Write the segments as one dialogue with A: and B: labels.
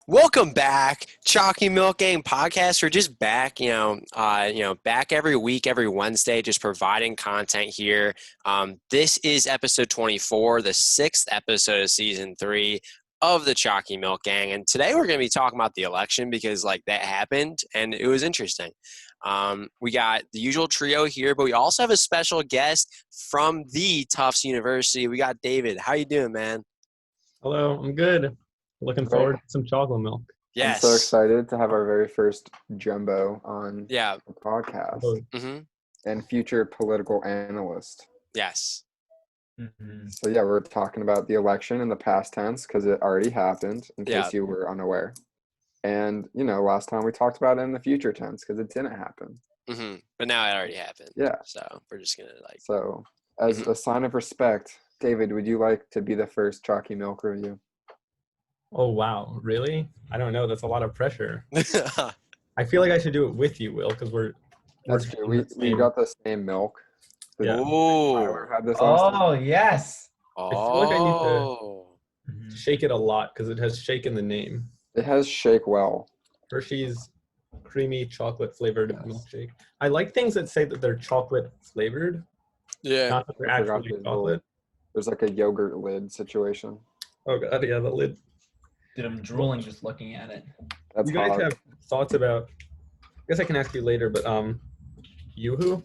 A: Welcome back, Chalky Milk Gang Podcast. We're just back, back every week, every Wednesday, just providing content here. This is episode 24, the sixth episode of season 3 of the Chalky Milk Gang, and today we're going to be talking about the election because, that happened and it was interesting. We got the usual trio here, but we also have a special guest from the Tufts University. We got David. How you doing, man?
B: Hello, I'm good. Looking forward to some chocolate milk.
A: Yes.
C: I'm so excited to have our very first Jumbo on the podcast.
A: Mm-hmm.
C: And future political analyst.
A: Yes.
B: Mm-hmm.
C: So yeah, we're talking about the election in the past tense because it already happened, in case you were unaware. And, last time we talked about it in the future tense because it didn't happen.
A: Mm-hmm. But now it already happened.
C: Yeah.
A: So we're just going to
C: So as a sign of respect, David, would you like to be the first Chalky Milk review?
B: Oh, wow. Really? I don't know. That's a lot of pressure. I feel like I should do it with you, Will, because
C: That's true. We got the same milk.
B: Yeah.
A: Oh.
C: Had this
D: Yes.
B: I feel like I need to shake it a lot because it has shake in the name.
C: It has shake well.
B: Hershey's creamy chocolate flavored milkshake. I like things that say that they're chocolate flavored.
A: Yeah.
B: Not that they're actually chocolate.
C: There's like a yogurt lid situation.
B: Oh, God. Yeah, the lid.
D: Dude, I'm drooling just looking at it.
C: That's
B: You guys
C: hot.
B: have thoughts about, I guess I can ask you later, but Yoo-hoo?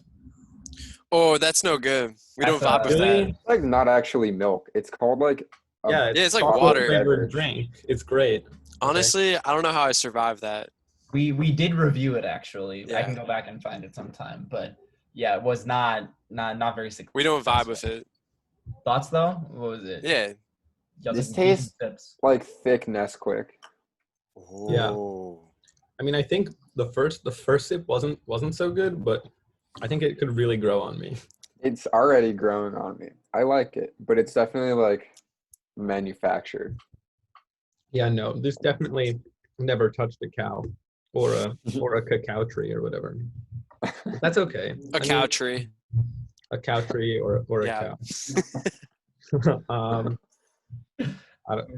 A: Oh, that's no good. We don't
D: That's,
A: vibe with
B: really?
A: that.
C: It's like not actually milk. It's called like
A: it's like
B: chocolate
A: water.
B: flavored drink. It's great.
A: Honestly, I don't know how I survived that.
D: We did review it actually.
A: Yeah.
D: I can go back and find it sometime. But yeah, it was not very successful.
A: We don't vibe with it.
D: Thoughts though? What was it?
A: Yeah.
D: Y'all
C: This
D: took
C: tastes
D: decent sips.
C: like thick Nesquik.
B: Yeah.
A: Oh.
B: I mean, I think the first sip wasn't so good, but I think it could really grow on me.
C: It's already growing on me. I like it, but it's definitely like manufactured.
B: Yeah, no, this definitely never touched a cow or a cacao tree or whatever. That's okay.
A: A cow tree.
B: A cow tree or a
A: Yeah.
B: cow.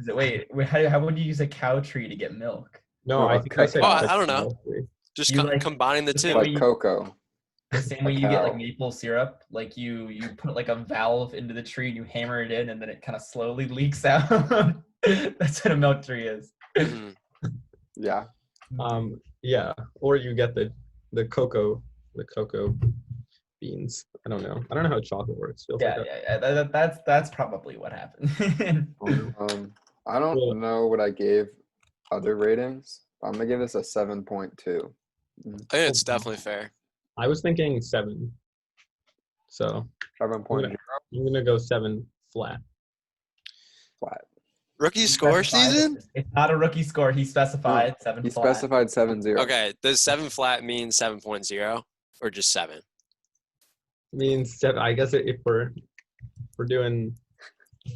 D: Wait, how would you use a cow tree to get milk?
B: No, I think I said.
A: Oh, I don't know.
B: cacao tree.
A: Just
D: You like-
A: combining the two.
C: Like cocoa.
D: The same way
C: A
D: you get like
C: cow.
D: maple syrup, like you put like a valve into the tree and you hammer it in and then it kind of slowly leaks out. That's what a milk tree is.
A: Mhm.
C: Yeah.
B: Yeah, or you get the cocoa beans. I don't know how chocolate works. Feels like
D: That's probably what happened.
C: I don't know what I gave other ratings. I'm gonna give this a 7.2.
A: I think it's definitely fair.
B: I was thinking 7. So
C: 7.0
B: I'm gonna go 7 flat.
C: flat.
A: Rookie score season?
D: It's not a rookie score. He specified 7
C: He
D: flat.
C: specified 7.0.
A: Okay. Does 7 flat mean 7.0 or just 7?
B: Means 7. I guess if we're doing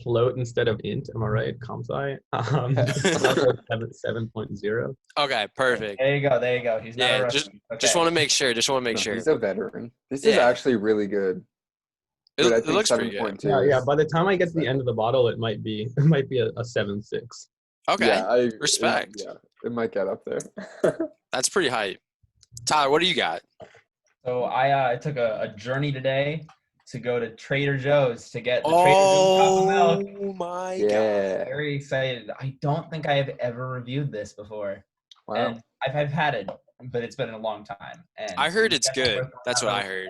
B: float instead of int, am I right? Comp sci. 7.0.
A: Okay, perfect.
D: There you go. He's not a
A: Yeah,
D: rookie.
A: just want to make sure.
C: No, he's a veteran. This is
A: Yeah.
C: actually really good. Dude, I
A: It
C: think
A: looks pretty good.
C: 7.2.
B: Yeah. By the time I get to the end of the bottle, it might be a 7.6.
A: Okay.
C: Yeah,
A: Respect.
C: It might get up there.
A: That's pretty hype. Tyler, what do you got?
D: So I took a journey today to go to Trader Joe's to get the Trader Joe's chocolate milk.
A: Oh my god.
C: Yeah.
D: Very excited. I don't think I have ever reviewed this before.
C: Wow.
D: And I've had it, but it's been a long time. And
A: I heard it's
D: definitely
A: good.
D: worth
A: That's what I
D: it.
A: heard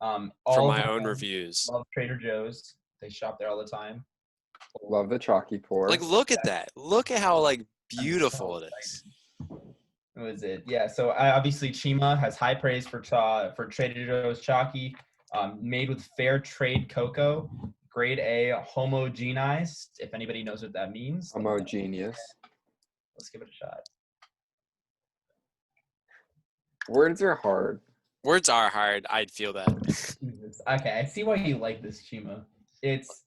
D: All
A: from
D: of
A: my
D: my
A: own
D: friends
A: reviews.
D: love Trader Joe's. They shop there all the time.
C: Love the chalky pour.
A: Like, look at that. Look at how beautiful it is.
D: What was it? Yeah. So obviously Chima has high praise for Trader Joe's Chalky, made with fair trade cocoa, grade A, homogenized. If anybody knows what that means,
C: Homogeneous.
D: let's give it a shot.
C: Words are hard.
A: Words are hard. I'd feel that.
D: Okay, I see why you like this Chima. It's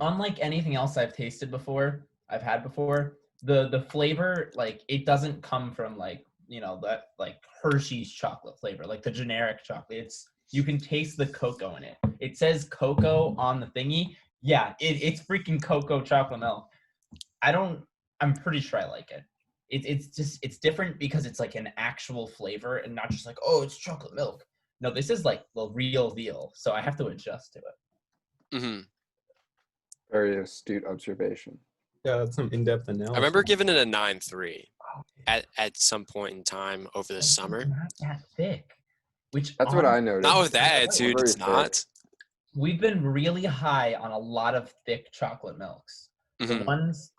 D: unlike anything else I've tasted before. I've had before. The flavor, like, it doesn't come from that Hershey's chocolate flavor, like the generic chocolate. You can taste the cocoa in it. It says cocoa on the thingy. Yeah, it's freaking cocoa chocolate milk. I don't I'm pretty sure I like it. It's different because it's like an actual flavor and not just like, oh, it's chocolate milk. No, this is like the real deal. So I have to adjust to it.
A: Hmm.
C: Very astute observation.
B: Yeah, that's some in-depth analysis.
A: I remember giving it a 9.3 at some point in time over the
D: It's
A: summer.
D: not that thick. Which
C: That's what I noticed.
A: Not with that
C: It's
A: attitude,
C: very
A: it's not.
D: we've been really high on a lot of thick chocolate milks.
A: Mhm.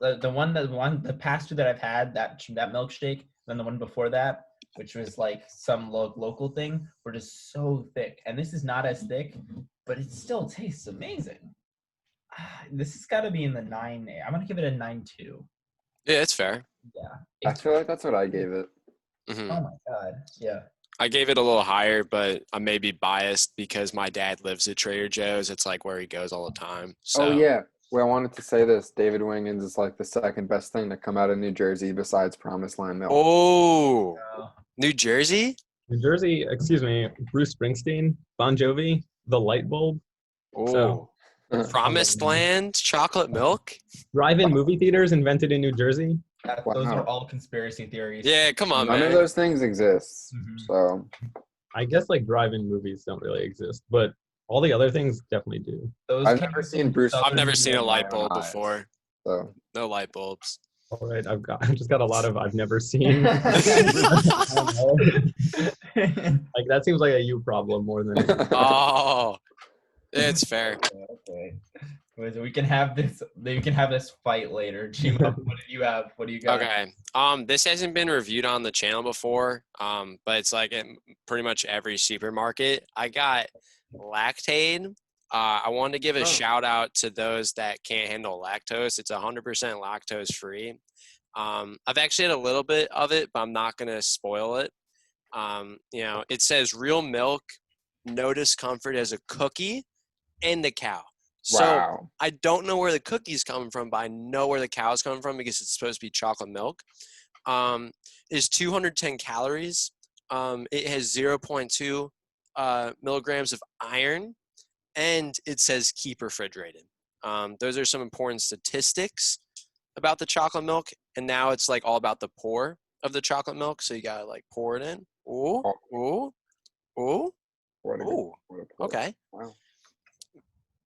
D: The past two that I've had, that milkshake, then the one before that, which was like some local thing, were just so thick. And this is not as thick, but it still tastes amazing. This has got to be in the 9. I'm gonna give it a 9.2.
A: Yeah, it's fair.
D: Yeah.
C: I feel like that's what I gave it.
A: Hmm.
D: Oh my god. Yeah.
A: I gave it a little higher, but I may be biased because my dad lives at Trader Joe's. It's like where he goes all the time. So.
C: Oh yeah. Well, I wanted to say this. David Wingens is like the second best thing to come out of New Jersey besides Promised Land Milk.
A: Oh, New Jersey?
B: New Jersey, excuse me, Bruce Springsteen, Bon Jovi, The Light Bulb.
A: Oh, Promised Land, chocolate milk?
B: Drive-in movie theaters invented in New Jersey.
D: Those are
C: Wow.
D: all conspiracy theories.
A: Yeah, come on,
C: None
A: man.
C: of those things exist.
D: Mhm.
C: So
B: I guess like drive-in movies don't really exist, but all the other things definitely do.
D: Those
C: I've
D: came
C: never
D: from
C: seen Bruce.
A: I've never
D: Southern
A: seen a
D: New
A: light
D: York.
A: bulb
C: eyes.
A: before.
C: So
A: No light bulbs.
B: All right, I just got a lot of I've never seen. Like that seems like a you problem more than
A: Oh, it's fair.
D: Okay. We can have this. We can have this fight later. Chima, what did you have? What do you got?
A: Okay. This hasn't been reviewed on the channel before. But it's like in pretty much every supermarket. I got Lactaid. I wanted to give a shout out to those that can't handle lactose. It's 100% lactose free. I've actually had a little bit of it, but I'm not gonna spoil it. It says real milk, no discomfort as a cookie, and the cow. So
C: wow.
A: I don't know where the cookie's coming from, but I know where the cow's coming from because it's supposed to be chocolate milk. Is 210 calories. It has 0.2 milligrams of iron, and it says keep refrigerated. Those are some important statistics about the chocolate milk, and now it's like all about the pour of the chocolate milk. So you gotta like pour it in. Ooh, ooh, ooh,
C: What a good,
A: ooh.
C: what a pour.
A: Okay.
C: Wow.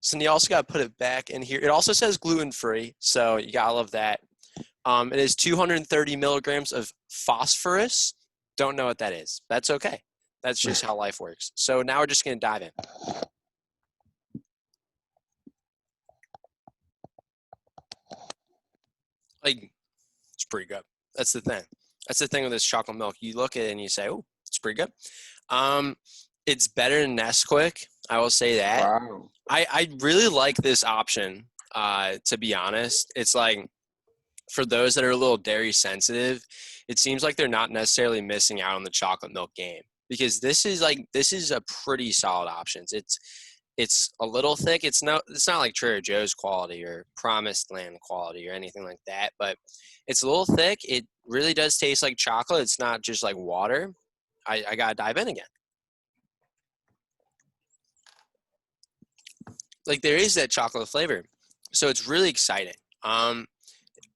A: So you also got to put it back in here. It also says gluten-free, so you got to love that. It is 230 milligrams of phosphorus. Don't know what that is. That's okay. That's just how life works. So now we're just going to dive in. Like, it's pretty good. That's the thing. That's the thing with this chocolate milk. You look at it and you say, oh, it's pretty good. It's better than Nesquik. I will say that.
C: Wow.
A: I really like this option, to be honest. It's like, for those that are a little dairy sensitive, it seems like they're not necessarily missing out on the chocolate milk game because this is a pretty solid option. It's a little thick. It's not like Trader Joe's quality or Promised Land quality or anything like that, but it's a little thick. It really does taste like chocolate. It's not just like water. I gotta dive in again. Like there is that chocolate flavor, so it's really exciting.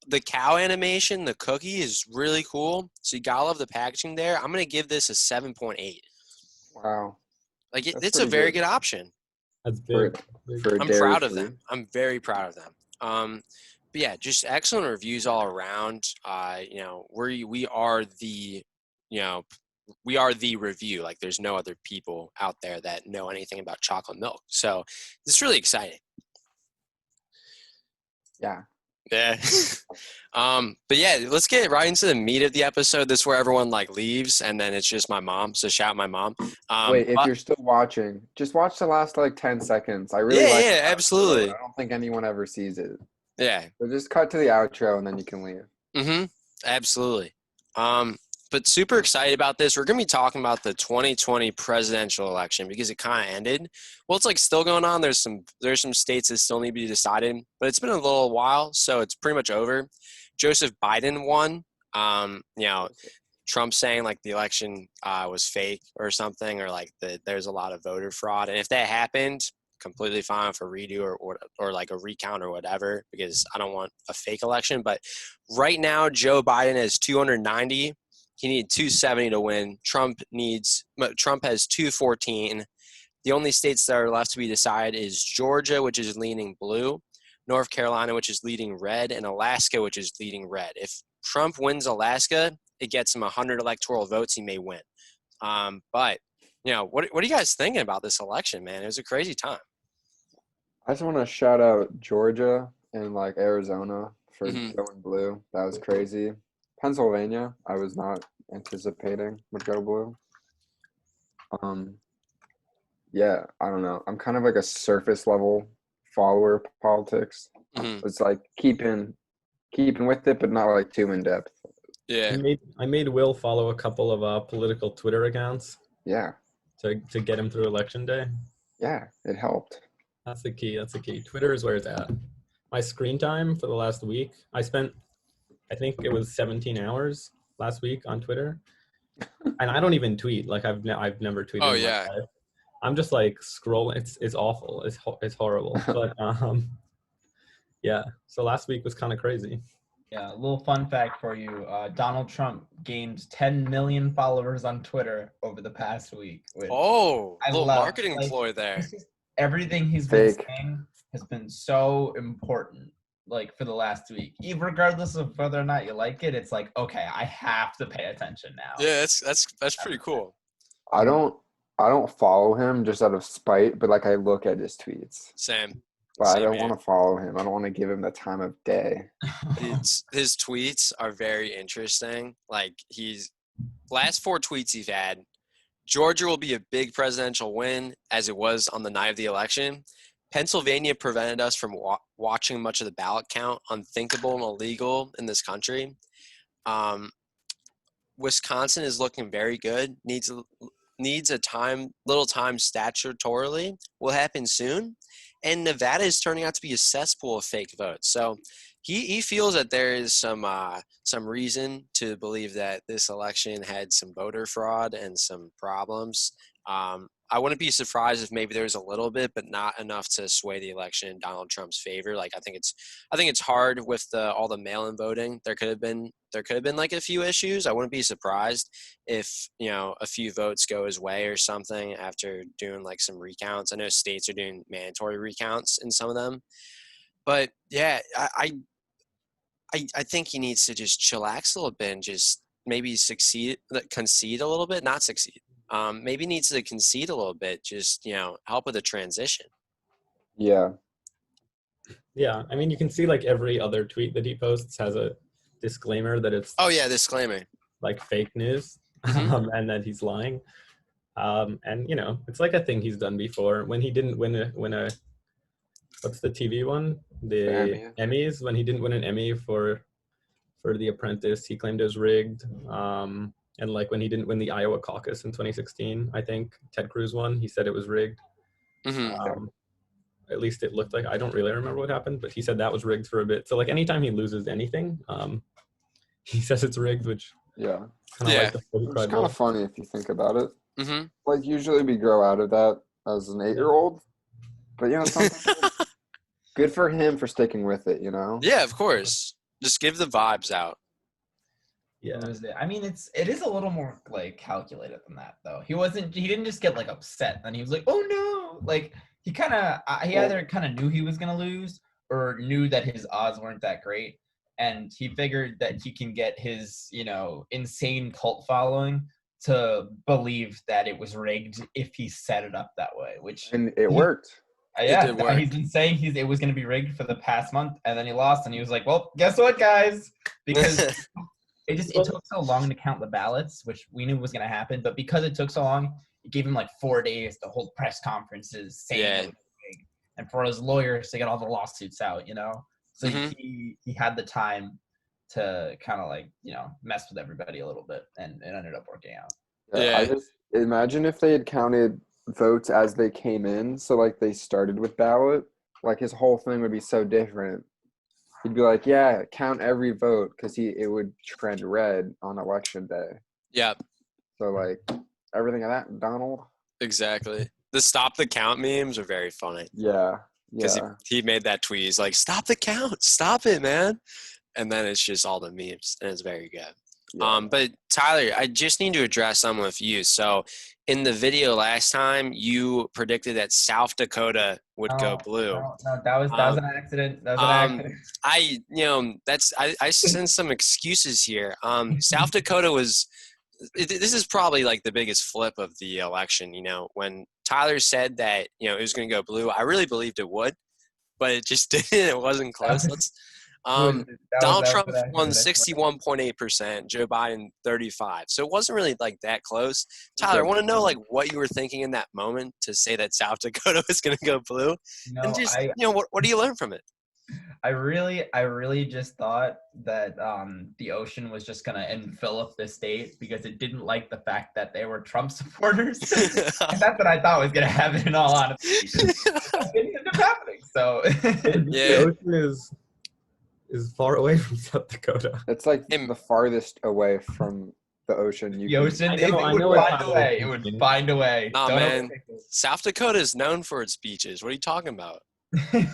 A: The cow animation, the cookie is really cool. So you gotta love the packaging there. I'm gonna give this a 7.8.
C: Wow.
A: Like
C: That's
A: it's a very
C: pretty
A: good option.
B: That's
C: For,
B: big.
C: for
A: I'm
C: dairy
A: proud of
C: free.
A: them. I'm very proud of them. But yeah, just excellent reviews all around. We are the, we are the review. Like there's no other people out there that know anything about chocolate milk. So it's really exciting.
C: Yeah.
A: Yeah. But yeah, let's get right into the meat of the episode. This is where everyone like leaves and then it's just my mom. So shout out my mom.
C: Wait, if you're still watching, just watch the last like 10 seconds. I really
A: Yeah,
C: like
A: yeah,
C: the outro.
A: absolutely.
C: I don't think anyone ever sees it.
A: Yeah.
C: So just cut to the outro and then you can leave.
A: Mm-hmm. Absolutely. But super excited about this. We're going to be talking about the 2020 presidential election because it kind of ended. Well, it's like still going on. There's some states that still need to be decided, but it's been a little while, so it's pretty much over. Joseph Biden won. Trump saying like the election was fake or something, or like there's a lot of voter fraud. And if that happened, completely fine with a redo or like a recount or whatever, because I don't want a fake election. But right now, Joe Biden has 290. He needed 270 to win. Trump has 214. The only states that are left to be decided is Georgia, which is leaning blue, North Carolina, which is leading red, and Alaska, which is leading red. If Trump wins Alaska, it gets him 100 electoral votes. He may win. But, what are you guys thinking about this election, man? It was a crazy time.
C: I just want to shout out Georgia and like Arizona for
A: Mhm.
C: going blue. That was crazy. Pennsylvania, I was not anticipating would go blue. Yeah, I don't know. I'm kind of like a surface level follower of politics.
A: Mhm.
C: It's like keeping with it, but not like too in depth.
A: Yeah.
B: I made Will follow a couple of political Twitter accounts
C: Yeah,
B: to get him through election day.
C: yeah, it helped.
B: That's the key. Twitter is where it's at. My screen time for the last week, I spent, I think it was 17 hours last week on Twitter. And I don't even tweet. Like I've never tweeted
A: Oh,
B: in my
A: yeah.
B: life. I'm just like scrolling. It's awful. It's horrible. But yeah. So last week was kind of crazy.
D: Yeah, a little fun fact for you. Donald Trump gained 10 million followers on Twitter over the past week, which
A: Oh,
D: I
A: little
D: love.
A: marketing
D: Like,
A: ploy there.
D: it's just everything he's been
C: Fake.
D: saying has been so important, like for the last week. Regardless of whether or not you like it, it's like, okay, I have to pay attention now.
A: Yeah, that's pretty cool.
C: I don't follow him just out of spite, but like I look at his tweets.
A: Same.
C: But I
A: Same
C: don't
A: here.
C: want to follow him. I don't want to give him the time of day.
A: His tweets are very interesting. Like last 4 tweets he's had, Georgia will be a big presidential win, as it was on the night of the election. Pennsylvania prevented us from watching much of the ballot count. Unthinkable and illegal in this country. Wisconsin is looking very good. Needs a little time statutorily. Will happen soon. And Nevada is turning out to be a cesspool of fake votes. So he feels that there is some reason to believe that this election had some voter fraud and some problems. I wouldn't be surprised if maybe there's a little bit, but not enough to sway the election in Donald Trump's favor. Like I think it's hard with all the mail-in voting. There could have been like a few issues. I wouldn't be surprised if a few votes go his way or something after doing like some recounts. I know states are doing mandatory recounts in some of them, but yeah, I think he needs to just chillax a little bit and just maybe concede a little bit, not succeed. Maybe needs to concede a little bit, just help with the transition.
C: Yeah.
B: Yeah, I mean, you can see like every other tweet that he posts has a disclaimer that it's
A: Disclaimer.
B: like fake news and that he's lying. And it's like a thing he's done before when he didn't win a what's the TV one? The Emmys. When he didn't win an Emmy for The Apprentice, he claimed it was rigged. And like when he didn't win the Iowa caucus in 2016, I think Ted Cruz won. He said it was rigged. At least it looked like. I don't really remember what happened, but he said that was rigged for a bit. So like anytime he loses anything, he says it's rigged, which
C: Yeah.
B: like
C: it's kind of funny if you think about it. Like usually we grow out of that as an 8-year-old, but something good for him for sticking with it.
A: Yeah, of course. Just give the vibes out.
B: Yeah.
D: I mean, it is a little more like calculated than that, though. He didn't just get like upset and he was like, oh no, like he either kind of knew he was gonna lose or knew that his odds weren't that great, and he figured that he can get his insane cult following to believe that it was rigged if he set it up that way,
C: and it worked.
D: Yeah,
A: it did work.
D: He's been saying it was going to be rigged for the past month, and then he lost, and he was like, well, guess what, guys? Because it took so long to count the ballots, which we knew was going to happen, but because it took so long, it gave him like 4 days to hold press conferences saying it was rigged, and for his lawyers to get all the lawsuits out, So he had the time to kind of like, mess with everybody a little bit, and it ended up working out.
C: Yeah. I just imagine if they had counted votes as they came in, so like they started with ballot, like his whole thing would be so different. He'd be like, yeah, count every vote, because it would trend red on election day.
A: Yeah.
C: So like everything of that, Donald.
A: Exactly. The stop the count memes are very funny.
C: Yeah.
A: Because
C: Yeah.
A: he made that tweet. He's like, stop the count. Stop it, man. And then it's just all the memes. And it's very good.
C: Yeah.
A: But Tyler, I just need to address something with you. So in the video last time, you predicted that South Dakota would go blue.
D: No, that was an accident. That was an accident.
A: I sent some excuses here. South Dakota was this is probably like the biggest flip of the election. When Tyler said that it was going to go blue, I really believed it would, but it just didn't. It wasn't close. Donald Trump won 61.8%, Joe Biden 35%. So it wasn't really like that close. Tyler, I want to know like what you were thinking in that moment to say that South Dakota was going to go blue, and just what do you learn from it?
D: I really just thought that the ocean was just gonna envelop the state because it didn't like the fact that they were Trump supporters. And that's what I thought was gonna happen. In all honesty, it didn't end up happening. So
B: the ocean is far away from South Dakota.
C: It's like the farthest away from the ocean.
D: The ocean, it would find a way. It would find a way.
A: No, man. South Dakota is known for its beaches. What are you talking about?
B: South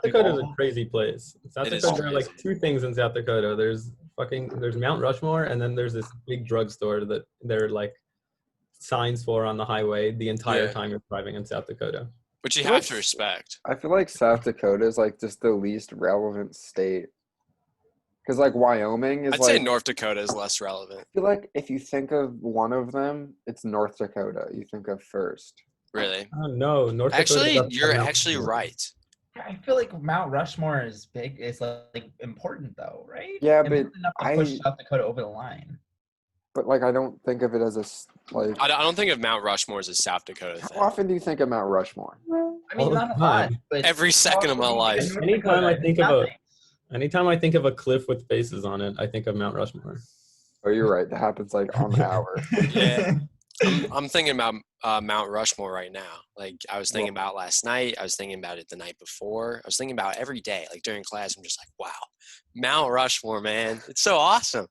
B: Dakota is a crazy place. South Dakota, there are like two things in South Dakota. There's Mount Rushmore, and then there's this big drugstore that there are like signs for on the highway the entire time you're driving in South Dakota.
A: Which you have to respect.
C: I feel like South Dakota is like just the least relevant state. Because like Wyoming is
A: I'd say North Dakota is less relevant.
C: I feel like if you think of one of them, it's North Dakota you think of first.
A: Really?
B: No, North Dakota.
A: Actually, you're actually right.
D: I feel like Mount Rushmore is big. It's like important though, right?
C: Yeah,
D: important
C: but
D: enough to push South Dakota over the line.
C: But like, I don't think of it as
A: I don't think of Mount Rushmore as a South Dakota thing.
C: How often do you think of Mount Rushmore?
D: I mean, not a lot, but
A: every second of my life.
B: Anytime I think of a cliff with faces on it, I think of Mount Rushmore.
C: Oh, you're right. That happens like on the hour.
A: Yeah. I'm thinking about Mount Rushmore right now. Like I was thinking about last night. I was thinking about it the night before. I was thinking about it every day. Like during class, I'm just like, wow, Mount Rushmore, man. It's so awesome.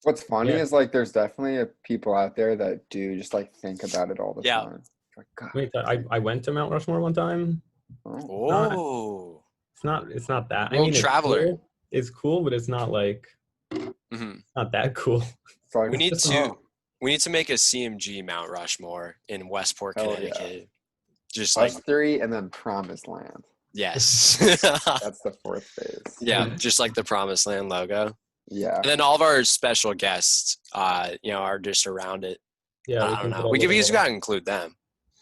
C: What's funny is like there's definitely people out there that do just like think about it all the time. Like, God.
B: Wait, I went to Mount Rushmore one time.
A: Oh.
B: It's not that.
A: World traveler.
B: It's cool, but it's not like not that cool.
C: Like,
A: we need to make a CMG Mount Rushmore in Westport, Connecticut.
C: Yeah.
A: Just
C: us
A: like
C: 3 and then Promised Land.
A: Yes.
C: That's the 4th phase.
A: Yeah, just like the Promised Land logo.
C: Yeah.
A: And then all of our special guests, are just around it.
B: Yeah,
A: I don't know. We got to include them.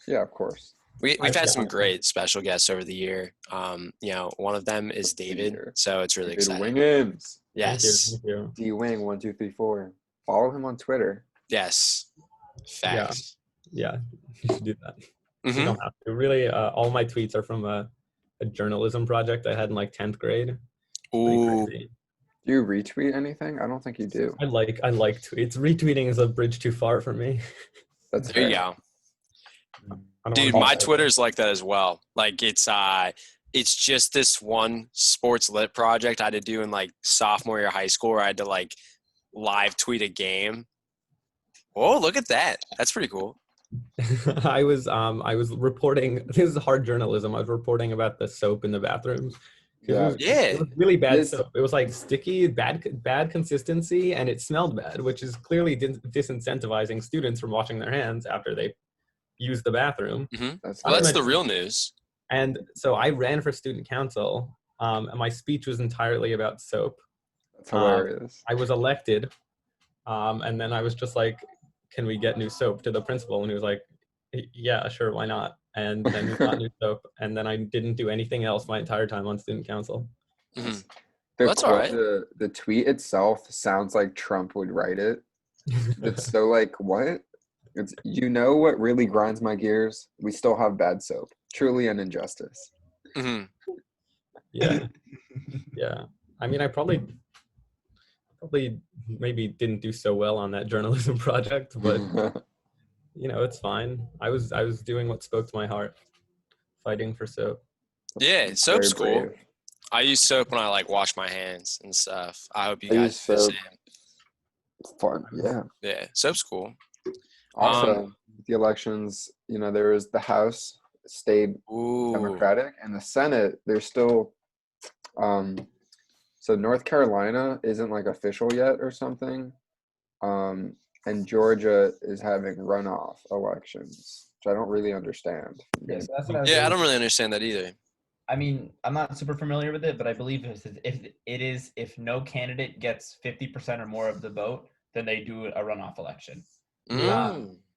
C: Yeah, of course.
A: We've had some great special guests over the year. One of them is David, so it's really exciting.
C: Wingins.
A: Yes.
B: Thank you.
C: D-Wing 1234. Follow him on Twitter.
A: Yes. Facts.
B: Yeah, you should do that.
A: Mm-hmm.
B: You don't have to. Really, all my tweets are from a journalism project I had in like 10th grade.
A: Ooh.
C: Do you retweet anything? I don't think you do.
B: I like tweets. Retweeting is a bridge too far for me.
C: That's
A: there you go. Dude, my Twitter's like that as well. Like it's just this one sports lit project I had to do in like sophomore year of high school where I had to like live tweet a game. Oh, look at that. That's pretty cool.
B: I was reporting, this is hard journalism. I was reporting about the soap in the bathrooms. It was really bad soap. It was like sticky, bad consistency, and it smelled bad, which is clearly disincentivizing students from washing their hands after they use the bathroom.
A: Mm-hmm. That's the real news.
B: And so I ran for student council, and my speech was entirely about soap.
C: That's hilarious.
B: I was elected, and then I was just like, can we get new soap to the principal? And he was like, yeah, sure, why not? And then we got new soap, and then I didn't do anything else my entire time on student council.
A: Mm-hmm. That's all right.
C: The tweet itself sounds like Trump would write it. It's so like, what? It's, what really grinds my gears? We still have bad soap. Truly an injustice.
A: Mm-hmm.
B: Yeah. Yeah. I mean, I probably maybe didn't do so well on that journalism project, but it's fine. I was doing what spoke to my heart, fighting for soap.
A: Yeah, soap's cool. I use soap when I like wash my hands and stuff. I hope you guys do the same.
C: It's fun. Yeah.
A: Yeah, soap's cool.
C: Also, the elections, there was the House stayed Democratic, and the Senate, they're still, so North Carolina isn't like official yet or something, and Georgia is having runoff elections, which I don't really understand.
D: Yeah, so that's what
A: I don't really understand that either.
D: I mean, I'm not super familiar with it, but I believe if no candidate gets 50% or more of the vote, then they do a runoff election.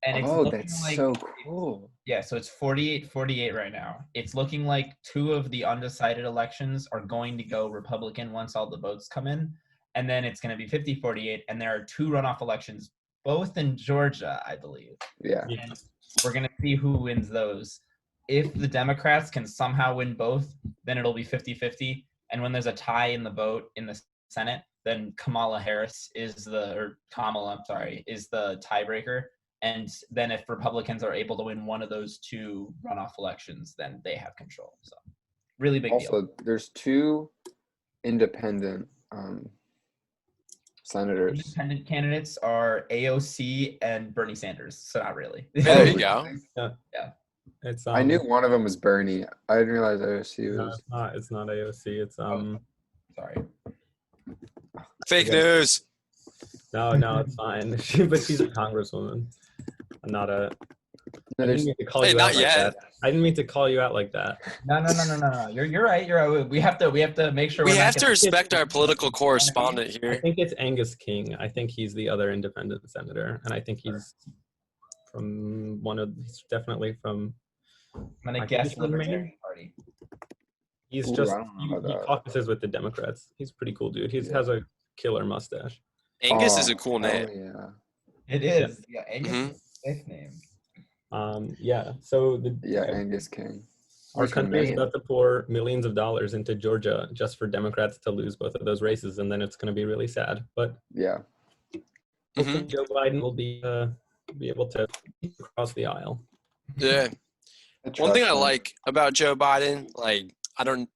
D: And it's looking like,
C: so cool.
D: Yeah, so it's 48-48 right now. It's looking like 2 of the undecided elections are going to go Republican once all the votes come in, and then it's going to be 50-48, and there are 2 runoff elections, both in Georgia, I believe.
C: Yeah.
D: And we're going to see who wins those. If the Democrats can somehow win both, then it'll be 50-50, and when there's a tie in the vote in the Senate, then Kamala, is the tiebreaker. And then if Republicans are able to win one of those 2 runoff elections, then they have control. So really big deal.
C: Also, there's 2 independent senators.
D: Independent candidates are AOC and Bernie Sanders. So not really.
A: There you go.
D: Yeah.
B: It's
C: I knew one of them was Bernie. I didn't realize AOC was.
B: No, it's not AOC. It's
D: Sorry.
A: Fake news.
B: No, it's fine. But she's a congresswoman. I'm not a. I didn't mean to call you
A: not
B: out like
A: yet.
B: that. I didn't mean to call you out like that.
D: No. You're right. You're right. We have to make sure
A: We have to respect our political correspondent
B: I
A: here.
B: think it's Angus King. I think he's the other independent senator, and I think he's from he's definitely from.
D: I'm gonna guess Libertarian Party.
B: He's
C: Ooh,
B: just
C: I don't know about
B: he
C: that.
B: caucuses with the Democrats. He's a pretty cool dude. He has a killer mustache.
A: Angus is a cool name.
C: Yeah.
D: It is. Yeah, Angus is a sick name.
B: So
C: Angus King.
B: our country is about to pour millions of dollars into Georgia just for Democrats to lose both of those races, and then it's going to be really sad. But
C: Yeah.
B: hopefully Joe Biden will be able to cross the aisle.
A: Yeah. One thing I like about Joe Biden, like I don't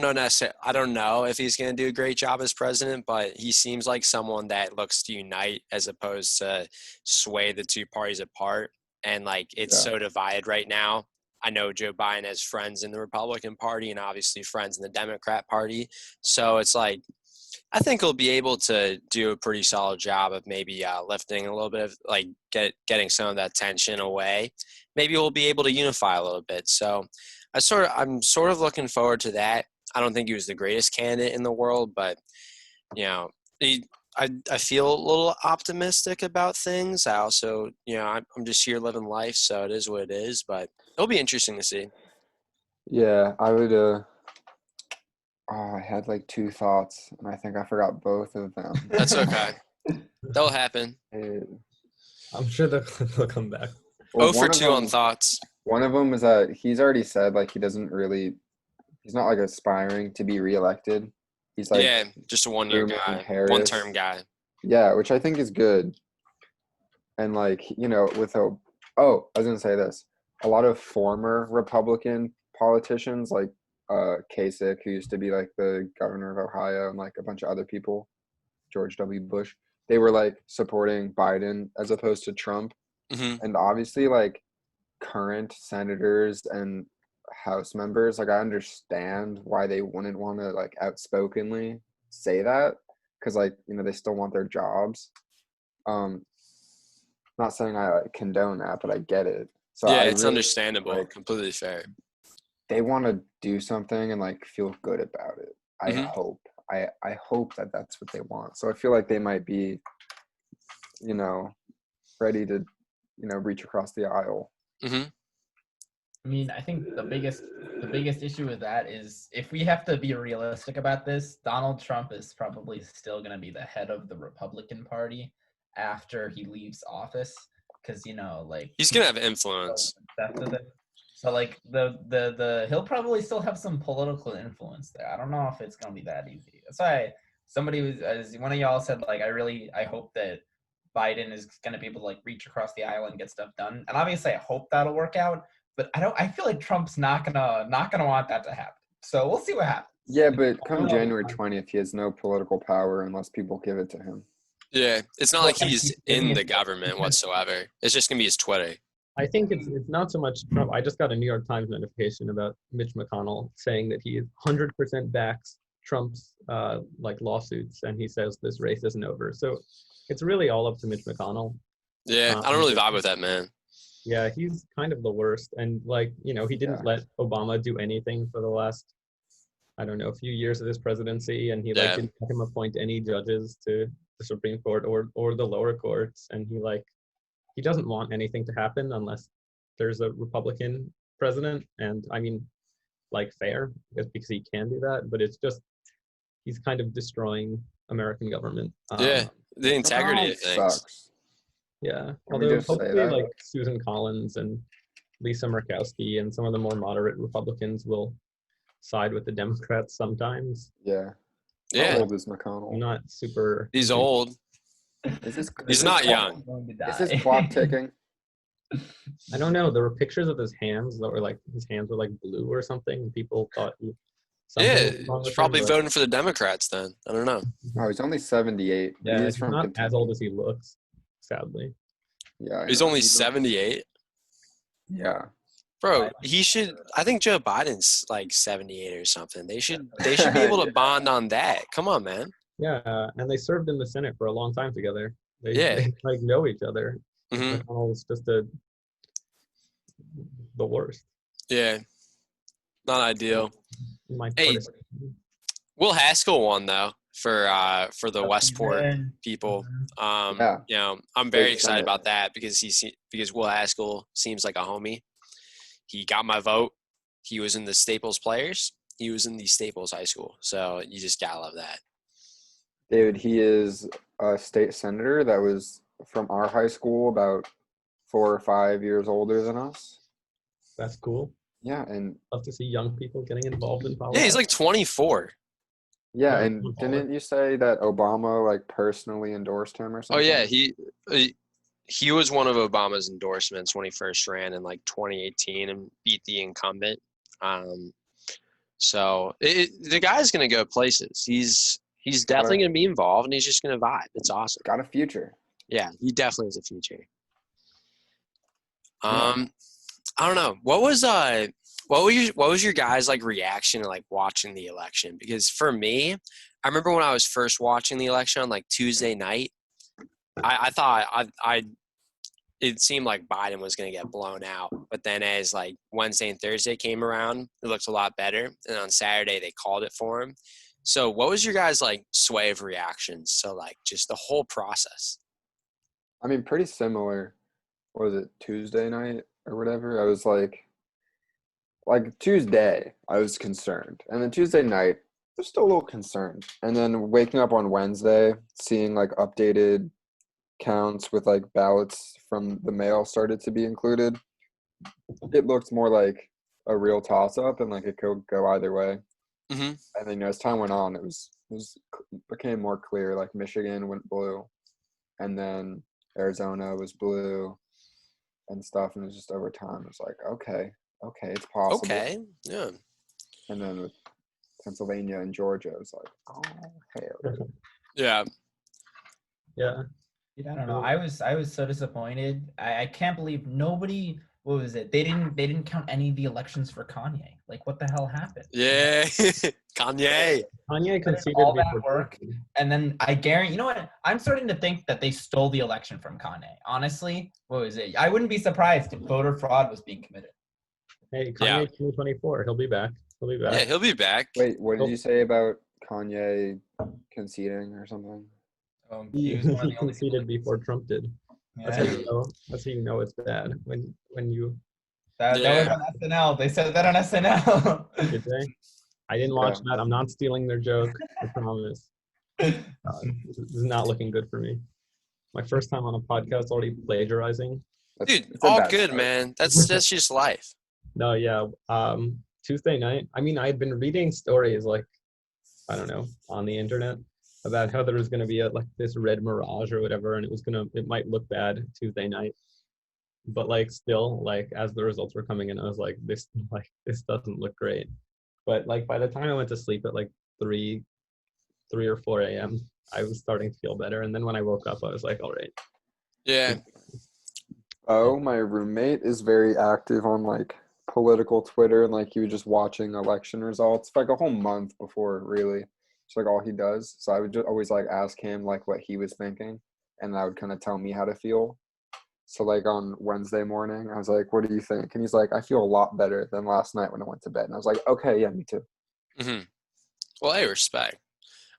A: know necessarily. I don't know if he's going to do a great job as president, but he seems like someone that looks to unite as opposed to sway the 2 parties apart. And like it's so divided right now. I know Joe Biden has friends in the Republican Party and obviously friends in the Democrat Party. So it's like I think he'll be able to do a pretty solid job of maybe lifting a little bit of like getting some of that tension away. Maybe we'll be able to unify a little bit. So I'm sort of looking forward to that. I don't think he was the greatest candidate in the world, but I feel a little optimistic about things. I also, I'm just here living life, so it is what it is. But it'll be interesting to see.
C: Yeah, I would. I had like 2 thoughts, and I think I forgot both of them.
A: That's okay. That'll happen.
B: I'm sure they'll come back.
C: Well,
A: 0 for 2 on thoughts.
C: One of them is that he's already said like he's not like aspiring to be reelected. He's like
A: just a 1-year guy,
C: Harris.
A: 1-term guy.
C: Yeah, which I think is good. And like I was gonna say this. A lot of former Republican politicians like Kasich, who used to be like the governor of Ohio, and like a bunch of other people, George W. Bush, they were like supporting Biden as opposed to Trump.
A: Mm-hmm.
C: And obviously like current senators and House members, like I understand why they wouldn't want to like outspokenly say that, because like they still want their jobs. Not saying I condone that, but I get it. So
A: it's understandable, like, completely fair.
C: They want to do something and like feel good about it. I hope. I hope that that's what they want. So I feel like they might be, ready to, reach across the aisle.
A: Mm-hmm.
D: I mean, I think the biggest issue with that is if we have to be realistic about this, Donald Trump is probably still going to be the head of the Republican Party after he leaves office, because like
A: he's going to have influence.
D: So like the he'll probably still have some political influence there. I don't know if it's going to be that easy. That's why as one of y'all said, like I hope that Biden is going to be able to like reach across the aisle and get stuff done. And obviously I hope that'll work out. But I feel like Trump's not gonna want that to happen. So we'll see what happens.
C: Yeah, but come January 20th, he has no political power unless people give it to him.
A: Yeah, it's not like he's in the government whatsoever. It's just gonna be his Twitter.
B: I think it's not so much Trump. I just got a New York Times notification about Mitch McConnell saying that he 100% backs Trump's lawsuits, and he says this race isn't over. So it's really all up to Mitch McConnell.
A: Yeah, I don't really vibe with that, man.
B: Yeah, he's kind of the worst, and he didn't let Obama do anything for the last, I don't know, a few years of his presidency, and he didn't let him appoint any judges to the Supreme Court or the lower courts, and he doesn't want anything to happen unless there's a Republican president, and I mean, fair, because he can do that, but it's just he's kind of destroying American government.
A: The integrity of things.
C: Sucks.
B: Yeah, although hopefully Susan Collins and Lisa Murkowski and some of the more moderate Republicans will side with the Democrats sometimes.
C: Yeah.
A: Yeah.
C: How old is McConnell?
B: I'm not super.
A: He's old. He's not young.
C: Is his clock ticking?
B: I don't know. There were pictures of his hands that were his hands were blue or something. And people thought
A: he's probably voting for the Democrats then. I don't know.
C: Oh, he's only 78.
B: Yeah, he's not Kentucky. As old as he looks, sadly.
C: Yeah.
A: He's only 78.
C: Yeah.
A: Bro, he should. I think Joe Biden's 78 or something. They should be able to bond on that. Come on, man.
B: Yeah, and they served in the Senate for a long time together. They know each other.
A: Mm-hmm.
B: McConnell's just the worst.
A: Yeah, not ideal. Hey, Will Haskell won though for the Westport people. I'm very excited about that because Will Haskell seems like a homie. He got my vote. He was in the Staples Players. He was in the Staples High School. So you just gotta love that.
C: David, he is a state senator that was from our high school, about 4 or 5 years older than us.
B: That's cool.
C: Yeah, and
B: love to see young people getting involved in politics.
A: Yeah, he's 24.
C: Yeah, and didn't you say that Obama personally endorsed him or something?
A: Oh yeah, he was one of Obama's endorsements when he first ran in 2018 and beat the incumbent. So the guy's gonna go places. He's definitely gonna be involved, and he's just gonna vibe. It's awesome.
C: Got a future.
A: Yeah, he definitely has a future. I don't know. What was your guys' reaction to watching the election? Because for me, I remember when I was first watching the election on Tuesday night, I thought it seemed like Biden was going to get blown out. But then as Wednesday and Thursday came around, it looked a lot better. And on Saturday, they called it for him. So what was your guys' sway of reactions? So just the whole process.
C: I mean, pretty similar. What was it, Tuesday night or whatever? I was Tuesday, I was concerned. And then Tuesday night, I was still a little concerned. And then waking up on Wednesday, seeing updated counts with ballots from the mail started to be included, it looked more like a real toss-up and it could go either way.
A: Mm-hmm.
C: And then as time went on, it became more clear. Michigan went blue, and then Arizona was blue, and stuff. And it was just over time, it was okay, it's possible.
A: Okay, yeah.
C: And then with Pennsylvania and Georgia, it was oh hell.
A: Yeah.
B: Yeah.
D: I don't know. I was so disappointed. I can't believe nobody. What was it? They didn't count any of the elections for Kanye. What the hell happened?
A: Yeah, Kanye.
B: Kanye conceded
D: all that work, and then I guarantee. You know what? I'm starting to think that they stole the election from Kanye. Honestly, what was it? I wouldn't be surprised if voter fraud was being committed.
B: Hey, Kanye 2024. He'll be back.
A: Yeah, he'll be back.
C: Wait, what did you say about Kanye conceding or something?
B: He conceded before Trump did. Yeah. That's how you know it's bad when you.
D: That was on SNL. They said that on SNL.
B: Did they? I didn't watch that. I'm not stealing their joke. I promise. This is not looking good for me. My first time on a podcast, already plagiarizing.
A: Dude, all good, man. That's just life.
B: No, yeah. Tuesday night. I mean, I had been reading stories I don't know, on the internet about how there was going to be this red mirage or whatever, and it might look bad Tuesday night, but still as the results were coming in, I was this doesn't look great. But by the time I went to sleep at 3 or 4 a.m., I was starting to feel better, and then when I woke up, I was all right.
A: Yeah.
C: Oh, my roommate is very active on like political Twitter, and like he was just watching election results for like a whole month before, really. It's like all he does. So I would just always like ask him like what he was thinking, and that would kind of tell me how to feel. So like on Wednesday morning, I was like, "What do you think?" And he's like, "I feel a lot better than last night when I went to bed." And I was like, "Okay, yeah, me too."
A: Hmm. Well, I respect.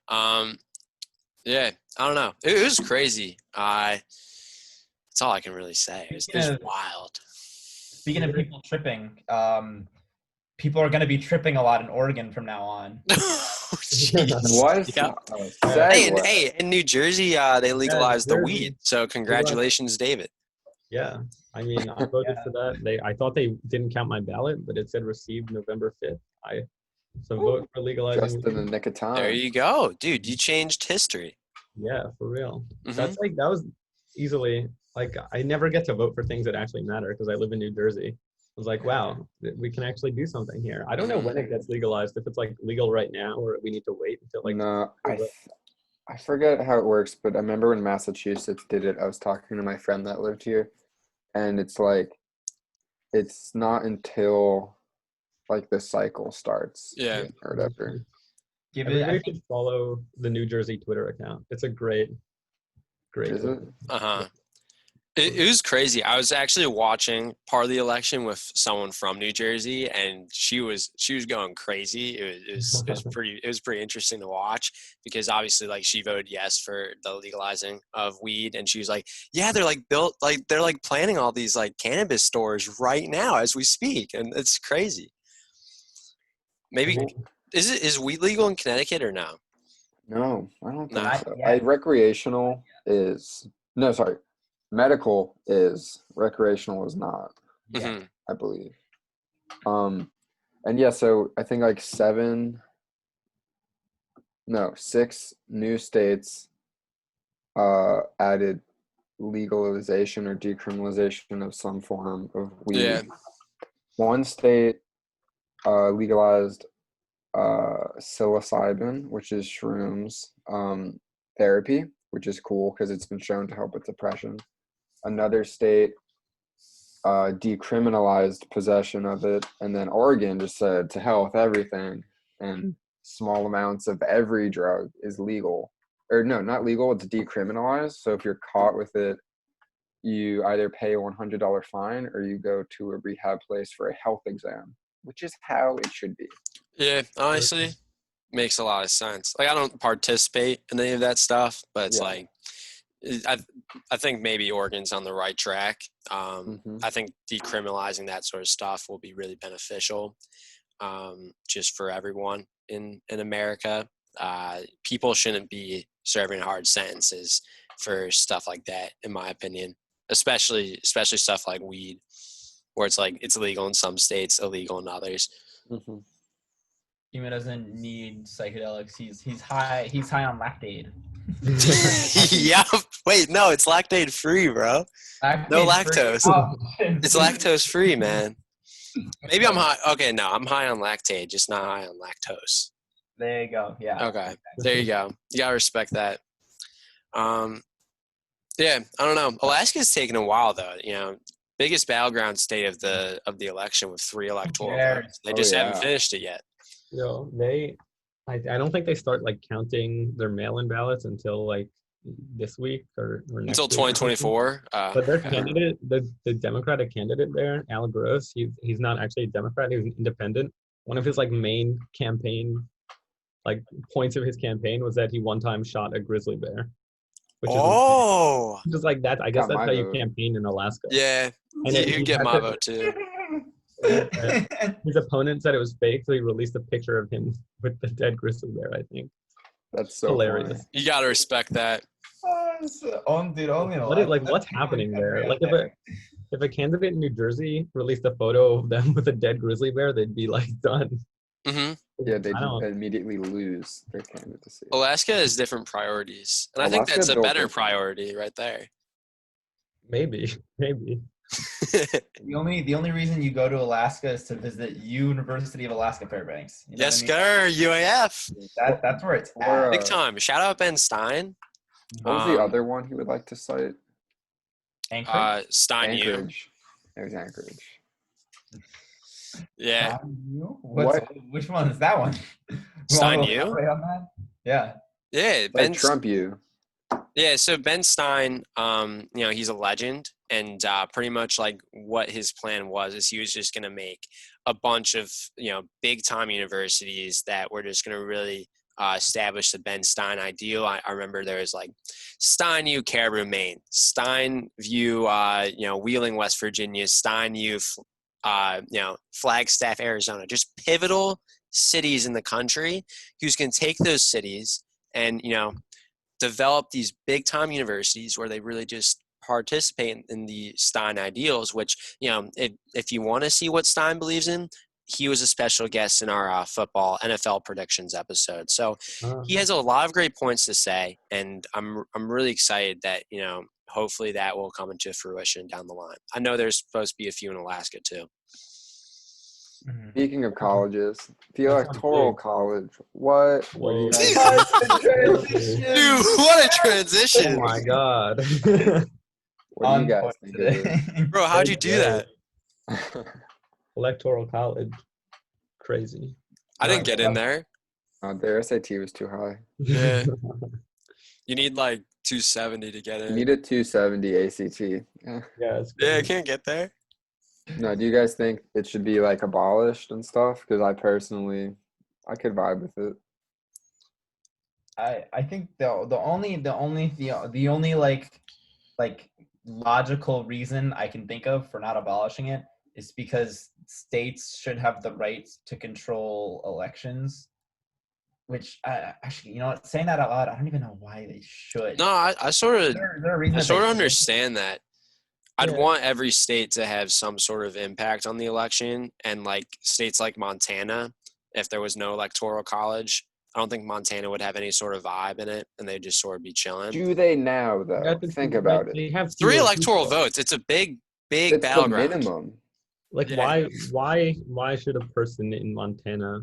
A: Yeah, I don't know. It was crazy. That's all I can really say. It was wild.
D: Speaking of people tripping, people are going to be tripping a lot in Oregon from now on.
C: What?
A: Yeah.
C: Segue.
A: Hey, in New Jersey, they legalized the weed. So congratulations, David.
B: Yeah, I mean, I voted for that. I thought they didn't count my ballot, but it said received November 5th. So vote for legalizing
C: Just in the
B: weed.
C: nick of time.
A: There you go, dude. You changed history.
B: Yeah, for real.
A: Mhm.
B: That was easily like I never get to vote for things that actually matter because I live in New Jersey. I was like, wow, we can actually do something here. I don't know when it gets legalized, if it's like legal right now or we need to wait until like.
C: No, I forget how it works, but I remember when Massachusetts did it, I was talking to my friend that lived here, and it's like it's not until like the cycle starts,
A: Yeah.
C: or whatever.
B: Everybody should follow the New Jersey Twitter account. It's a great
C: Is it?
A: Uh-huh. It was crazy. I was actually watching part of the election with someone from New Jersey, and she was going crazy. It was pretty interesting to watch because obviously like she voted yes for the legalizing of weed, and she was like, yeah, they're like they're like planning all these like cannabis stores right now as we speak, and it's crazy. Maybe is weed legal in Connecticut or no?
C: No, I don't think
A: Nah.
C: so. Recreational is no, sorry. Medical is, recreational is not,
A: Mm-hmm.
C: I believe. And yeah, so I think like 6 new states added legalization or decriminalization of some form of weed.
A: Yeah.
C: One state legalized psilocybin, which is shrooms therapy, which is cool because it's been shown to help with depression. Another state decriminalized possession of it, and then Oregon just said to hell with everything, and small amounts of every drug is legal. Or no, not legal, it's decriminalized. So if you're caught with it, you either pay a $100 fine or you go to a rehab place for a health exam, which is how it should be.
A: Yeah, honestly, makes a lot of sense. Like I don't participate in any of that stuff, but it's like I think maybe Oregon's on the right track. I think decriminalizing that sort of stuff will be really beneficial, just for everyone in America. People shouldn't be serving hard sentences for stuff like that, in my opinion. Especially stuff like weed, where it's like it's illegal in some states, illegal in others.
C: Mm-hmm.
D: Chima doesn't need psychedelics. He's high on lactate.
A: Yeah. Wait, no, it's lactate free, bro. No lactose.
D: Oh,
A: it's lactose free, man. Maybe I'm high. Okay, no, I'm high on lactate, just not high on lactose.
D: There you go. Yeah.
A: Okay. There you go. You gotta respect that. Yeah, I don't know. Alaska's taken a while though. You know, biggest battleground state of the election with 3 electoral votes. They just haven't finished it yet.
B: No, I don't think they start like counting their mail-in ballots until like this week or next
A: until
B: week
A: 2024.
B: But their candidate, the Democratic candidate there, Al Gross, he's not actually a Democrat. He's an independent. One of his like main campaign like points of his campaign was that he one time shot a grizzly bear. Which is just like that. I guess that's how you campaign in Alaska.
A: Yeah, and you get my vote too.
B: His opponent said it was fake, so he released a picture of him with the dead grizzly bear. I think
C: that's so
B: hilarious.
C: Funny.
A: You gotta respect that.
B: What's happening there? Like if a candidate in New Jersey released a photo of them with a dead grizzly bear, they'd be like done.
A: Mm-hmm.
C: Yeah, they immediately lose their candidacy.
A: Alaska has different priorities, and I think that's a better priority right there.
B: Maybe.
D: The only reason you go to Alaska is to visit University of Alaska Fairbanks. You know
A: yes, sir. UAF.
D: That's where it's at.
A: Big time. Shout out Ben Stein.
C: What was the other one he would like to cite?
D: Anchorage?
A: Stein U.
C: Anchorage. It was Anchorage.
A: Yeah.
D: Which one is that one?
A: Stein U?
D: Elaborate on that? Yeah.
A: Yeah,
C: Like
A: Ben.
C: Trump U.
A: Yeah, so Ben Stein, he's a legend, and pretty much like what his plan was is he was just going to make a bunch of big time universities that were just going to really establish the Ben Stein ideal. I remember there was like Stein U, Caribou, Maine, Stein U, Wheeling, West Virginia, Stein U, Flagstaff, Arizona, just pivotal cities in the country. Who's going to take those cities and develop these big time universities where they really just participate in the Stein ideals, which, if you want to see what Stein believes in, he was a special guest in our football NFL predictions episode. So he has a lot of great points to say, and I'm really excited that, hopefully that will come into fruition down the line. I know there's supposed to be a few in Alaska too.
C: Speaking of colleges, the Electoral College. What do you guys
A: Dude, what a transition!
B: Oh my god.
C: What do you guys think of it?
A: Bro, how'd you do that?
B: Electoral College. Crazy.
A: I didn't get in there.
C: Their SAT was too high.
A: Yeah. You need like 270 to get in.
C: You need a 270 ACT.
A: Yeah, I can't get there.
C: No, do you guys think it should be like abolished and stuff? Because I could vibe with it.
D: I think the only like logical reason I can think of for not abolishing it is because states should have the right to control elections. Which actually, saying that out loud, I don't even know why they should.
A: No, I sort of understand that. I'd want every state to have some sort of impact on the election, and like states like Montana, if there was no electoral college, I don't think Montana would have any sort of vibe in it, and they'd just sort of be chilling.
C: Do they now, though? Think about it.
B: They have
A: 3 electoral votes. It's a big
C: it's
A: battleground.
C: The minimum.
B: Like,
A: Yeah.
B: why should a person in Montana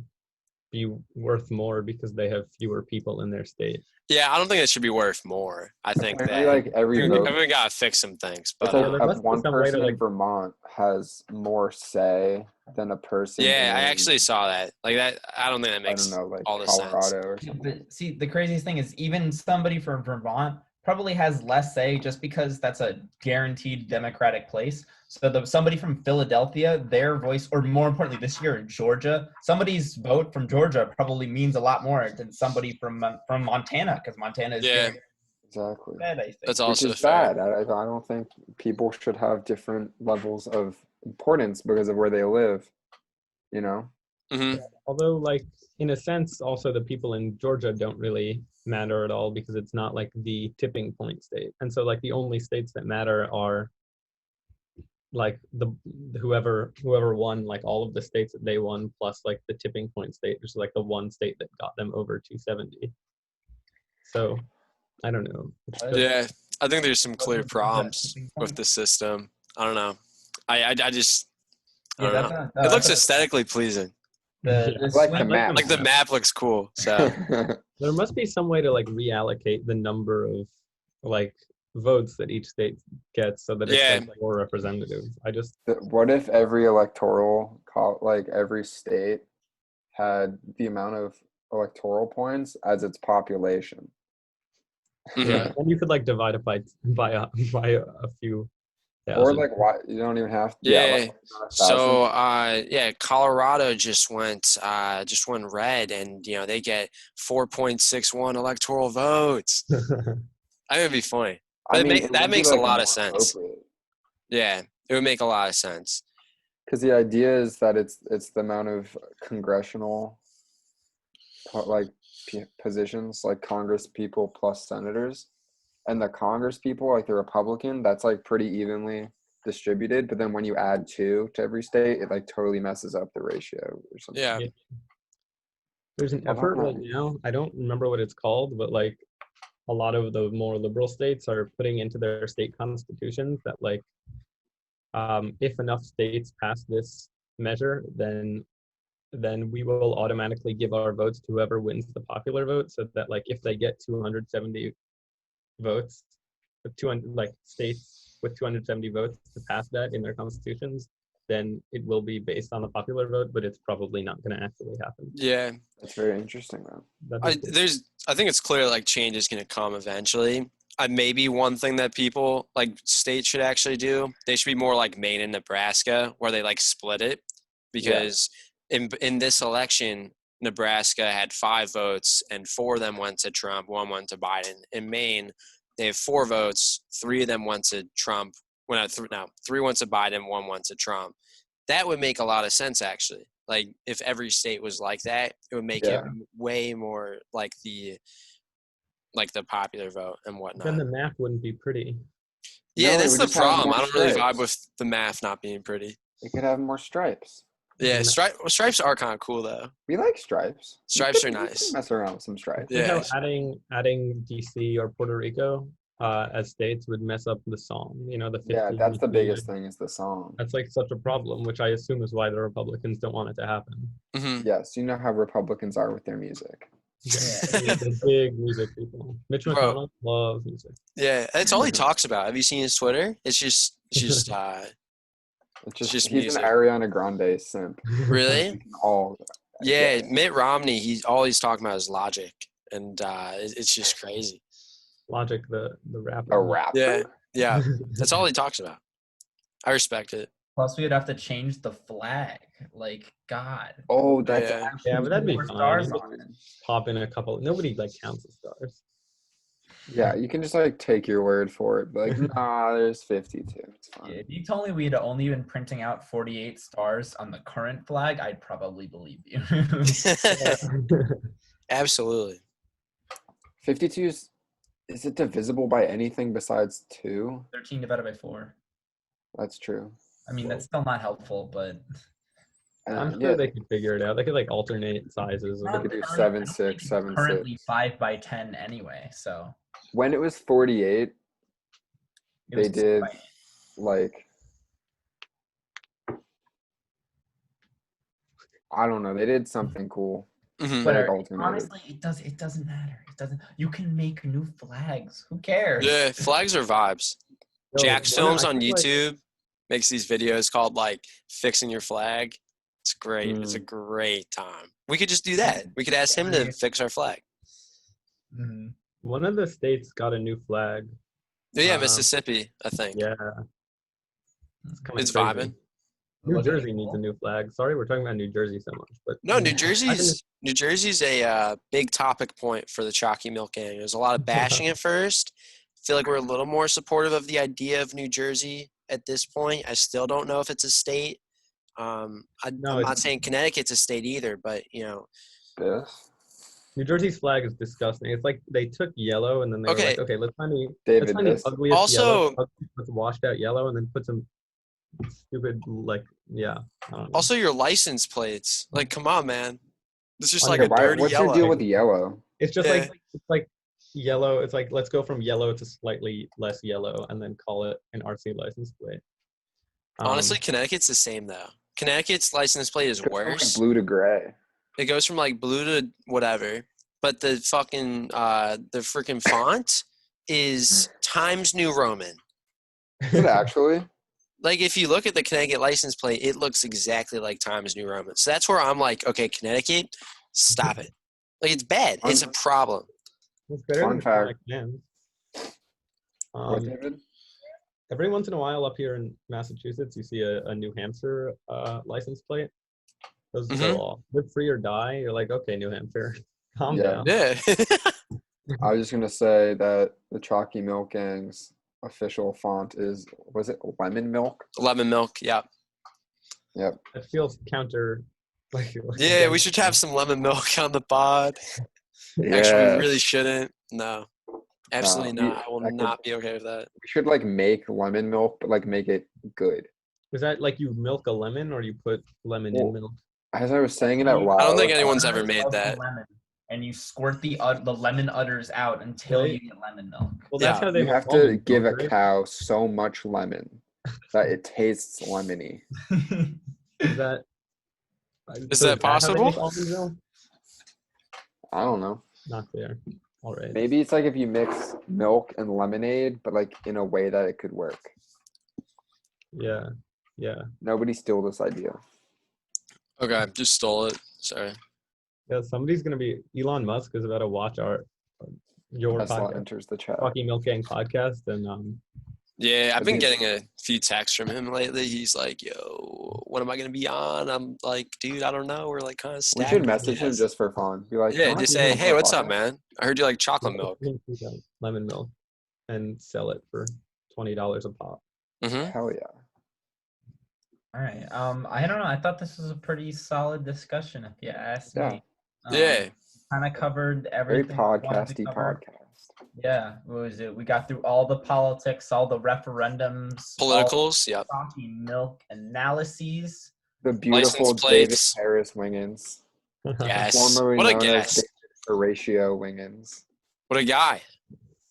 B: be worth more because they have fewer people in their state?
A: Yeah, I don't think it should be worth more. I think that
C: every vote.
A: we gotta fix some things. But
C: It's like one person in Vermont has more say than a person.
A: Yeah, I actually saw that. Like that, I don't think that makes all the
C: Colorado
A: sense.
C: Or something.
D: But see, the craziest thing is even somebody from Vermont probably has less say just because that's a guaranteed Democratic place. So somebody from Philadelphia, their voice, or more importantly, this year in Georgia, somebody's vote from Georgia probably means a lot more than somebody from Montana, because Montana is
C: exactly.
D: bad, I think.
A: That's also
C: Which is
A: fair.
C: bad. I don't think people should have different levels of importance because of where they live.
A: Mm-hmm.
B: Although, like, in a sense, also the people in Georgia don't really matter at all because it's not like the tipping point state. And so like the only states that matter are like the whoever won like all of the states that they won plus like the tipping point state, which is like the one state that got them over 270. So I don't know.
A: Yeah, I think there's some clear problems with the system. I don't know. I just I don't know. It looks aesthetically pleasing.
C: Like the map.
A: Like the map looks cool. So
B: there must be some way to like reallocate the number of like votes that each state gets so that it's like more representative.
C: What if every every state had the amount of electoral points as its population?
A: Mm-hmm.
B: Yeah, and you could like divide it by a few thousand.
C: Or like why you don't even have to.
A: Yeah. So Colorado just went red, and they get 4.61 electoral votes. That would be funny. But that makes a lot of sense. Yeah, it would make a lot of sense.
C: Because the idea is that it's the amount of congressional positions, like Congress people plus senators, and the Congress people, like the Republican, that's like pretty evenly distributed. But then when you add 2 to every state, it like totally messes up the ratio or something.
A: Yeah.
B: There's an effort right now. I don't remember what it's called, but like a lot of the more liberal states are putting into their state constitutions that like if enough states pass this measure, then we will automatically give our votes to whoever wins the popular vote, so that like if they get 270 votes, 200 like states with 270 votes to pass that in their constitutions, then it will be based on the popular vote, but it's probably not going to actually happen.
A: Yeah.
C: That's very interesting, man.
A: I think it's clear like change is going to come eventually. Maybe one thing that people like states should actually do, they should be more like Maine and Nebraska, where they like split it, because in this election, Nebraska had 5 votes and 4 of them went to Trump, 1 went to Biden. In Maine, they have 4 votes, 3 of them went to Trump. Well, no, 3 went to Biden, 1 went to Trump. That would make a lot of sense, actually. Like if every state was like that, it would make it way more like the popular vote and whatnot.
B: Then the map wouldn't be pretty.
A: Yeah,
C: No,
A: that's the problem. I don't really
C: stripes.
A: vibe with the math not being pretty.
C: It could have more stripes.
A: Yeah, stripes are kind of cool though.
C: We like stripes.
A: Stripes are
C: We can
A: nice.
C: mess around with some stripes.
A: Yeah.
B: How adding DC or Puerto Rico as states would mess up the song. You know, the 50,
C: Yeah, that's the biggest thing is the song.
B: That's like such a problem, which I assume is why the Republicans don't want it to happen.
A: Mm-hmm.
C: Yes, you know how Republicans are with their music.
B: Yeah, they're big music people. Mitch McConnell loves music.
A: Yeah, that's all he talks about. Have you seen his Twitter? It's just
C: It's just he's
A: music.
C: an Ariana Grande simp.
A: Really?
C: Yeah,
A: Mitt Romney. All he's talking about is Logic, and it's just crazy.
B: Logic, the rapper.
C: a rapper.
A: Yeah, that's all he talks about. I respect it.
D: Plus, we would have to change the flag. Like, God.
C: Oh, that's
B: Yeah, but that'd be
D: more
B: fine.
D: stars
B: You
D: on it.
B: pop in a couple. Nobody like counts the stars.
C: yeah. You can just like take your word for it. But like, nah, there's 52. It's fine.
D: Yeah, if you told me we had only been printing out 48 stars on the current flag, I'd probably believe you.
A: Absolutely.
C: 52 is it divisible by anything besides 2?
D: 13 divided by 4.
C: That's true.
D: I mean, that's still not helpful, but
B: I'm sure they could figure it out. They could like alternate sizes.
C: They could do 7, 6, 7,
D: currently
C: 6.
D: 5 by 10 anyway, so
C: When it was 48,
D: it was
C: they did
D: 6 by 8.
C: like I don't know. They did something cool.
A: Mm-hmm.
C: But
D: But
C: like alternated.
D: honestly, it doesn't matter. It doesn't. You can make new flags. Who cares?
A: Yeah, flags are vibes.
B: So,
A: Jack's
B: when
A: Films
B: I
A: on
B: feel like-
A: YouTube makes these videos called like fixing your flag. It's great. It's a
C: Mm.
A: great time. We could just do that. We could ask him to fix our flag.
D: Mhm.
B: One of the states got a new flag.
A: Yeah, Mississippi, I think.
B: Yeah,
D: Mhm.
A: It's
B: crazy.
A: vibing.
B: New
D: Looking
B: Jersey needs a
D: cool.
B: new flag. Sorry, we're talking about New Jersey so much, but
A: No, New
B: I think
A: Jersey's a big topic point for the Chalky Milk Gang. There's a lot of bashing at first. I feel like we're a little more supportive of the idea of New Jersey at this point. I still don't know if it's a state. I'm not saying Connecticut's a state either, but you know.
C: Yes.
B: New Jersey's flag is disgusting. It's like they took yellow and then they were like, okay, let's find
C: David,
B: the
C: this.
B: ugliest
A: Also-
B: yellow, let's washed out yellow and then put some stupid like I don't know.
A: Also, your license plates. Like, come on, man. It's just like
C: Okay,
A: a dirty
C: what's
A: yellow.
C: your deal with yellow?
B: It's just
A: Yeah.
B: like yellow. It's like let's go from yellow to slightly less yellow and then call it an RC license plate.
A: Honestly, Connecticut's the same though. Connecticut's license plate is
C: It's from, like,
A: worse.
C: blue to gray.
A: It goes from like blue to whatever, but the freaking font is Times New Roman.
C: Is it actually?
A: Like if you look at the Connecticut license plate, it looks exactly like Times New Roman. So that's where I'm like, okay, Connecticut, stop it. Like it's bad. It's a problem.
B: It's better
C: Fun
B: than
C: fact.
B: Cans.
C: What, David?
B: Every once in a while up here in Massachusetts, you see a New Hampshire license plate. Those
A: Mhm.
B: go off. Live free or die. You're like, okay, New Hampshire, calm
C: Yeah.
B: down.
A: Yeah.
C: I was just gonna say that the Chalky Milk Gang's official font was it lemon milk?
A: Lemon milk. Yeah.
C: Yep.
B: It feels counter. Like
A: Yeah, we should have some lemon milk on the pod. Actually, we really shouldn't. No. Absolutely
C: No,
A: not. I will
C: that could-
A: not be okay with that.
C: We should like make lemon milk, but like make it good.
B: Is that like you milk a lemon or you put lemon in milk?
C: As I was saying it out loud,
A: I don't think anyone's ever made
D: Of the
A: that.
D: lemon, and you squirt the lemon udders out until
B: Right.
D: you get lemon milk.
B: Well, that's
A: Yeah,
B: how they
C: you
B: make
C: have to
B: almond
C: give a
B: milk, right?
C: cow so much lemon that it tastes lemony.
B: Is that
A: Is
B: so
A: that
B: how they make
A: possible?
B: almond milk?
C: I don't know.
B: Not clear. All right.
C: Maybe it's like if you mix milk and lemonade, but like in a way that it could work.
B: Yeah. Yeah.
C: Nobody steal this idea.
A: Okay, just stole it. Sorry.
B: Yeah. Somebody's gonna be Elon Musk is about to watch your
C: Tesla
B: podcast,
C: enters the chat.
B: Talking Milk Gang podcast, and
A: Yeah, I've
C: Is
A: been
C: he-
A: getting a few texts from him lately. He's like, "Yo, when am I gonna be on?" I'm like, "Dude, I don't know. We're like kind of
C: We
A: stacked."
C: should
A: with
C: message him
A: guests."
C: just for fun. Be like,
A: Yeah,
C: "Come on,
A: just
C: you
A: say,
C: come
A: "Hey,
C: on
A: what's up,
C: podcast."
A: man? I heard you like chocolate milk."
B: lemon milk and sell it for $20 a pop.
A: Mm-hmm.
C: Hell yeah.
D: All right. I don't know. I thought this was a pretty solid discussion, if you ask
C: Yeah.
D: me.
A: Yeah.
D: Kind of covered
C: Very
D: everything. we wanted to
C: podcasty
D: cover.
C: podcast.
D: Yeah. What was it? We got through all the politics, all the referendums, all
A: Politicals. Yep.
D: the coffee milk analyses.
C: The beautiful
A: License
C: David
A: plates.
C: Harris Wingans.
A: Yes.
C: Formerly
A: What a
C: known as
A: guest.
C: David Horatio Wingans.
A: What a guy.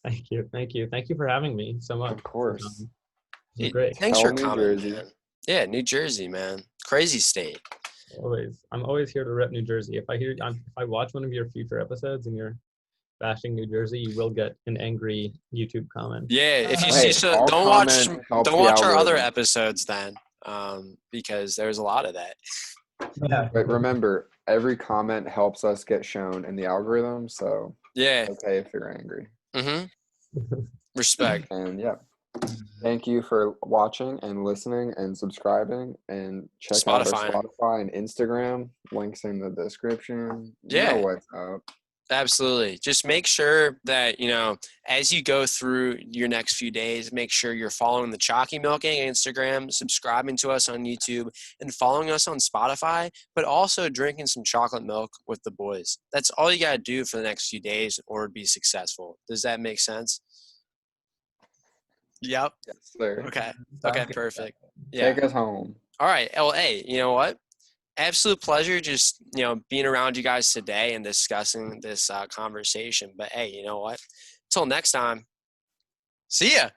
B: Thank you for having me so much.
C: Of course.
B: This is great.
A: Thanks for
C: Tell New
A: coming,
C: Jersey.
A: man. Yeah, New Jersey, man. Crazy state.
B: I'm always here to rep New Jersey. If I watch one of your future episodes and you're bashing New Jersey, you will get an angry YouTube comment.
A: Yeah, if you
C: Hey,
A: see so,
C: all
A: don't watch
C: comment helps
A: don't
C: the
A: watch our other
C: algorithm.
A: episodes then, because there's a lot of that.
D: Yeah.
C: But remember, every comment helps us get shown in the algorithm, so
A: Yeah.
C: it's okay if you're angry.
A: Mm-hmm. Respect.
C: And yeah, thank you for watching and listening and subscribing, and check out our
A: Spotify.
C: Spotify and Instagram. Links in the description. You
A: Yeah.
C: know what's up.
A: Absolutely. Just make sure that, as you go through your next few days, make sure you're following the Chalky Milking Instagram, subscribing to us on YouTube, and following us on Spotify, but also drinking some chocolate milk with the boys. That's all you got to do for the next few days or be successful. Does that make sense? Yep.
C: Yes, sir.
A: Okay.
D: Sounds
A: Okay,
D: good.
A: perfect. Yeah.
C: Take us home.
A: All right. Well, hey, you know what? Absolute pleasure just, being around you guys today and discussing this conversation. But hey, you know what? Till next time, see ya.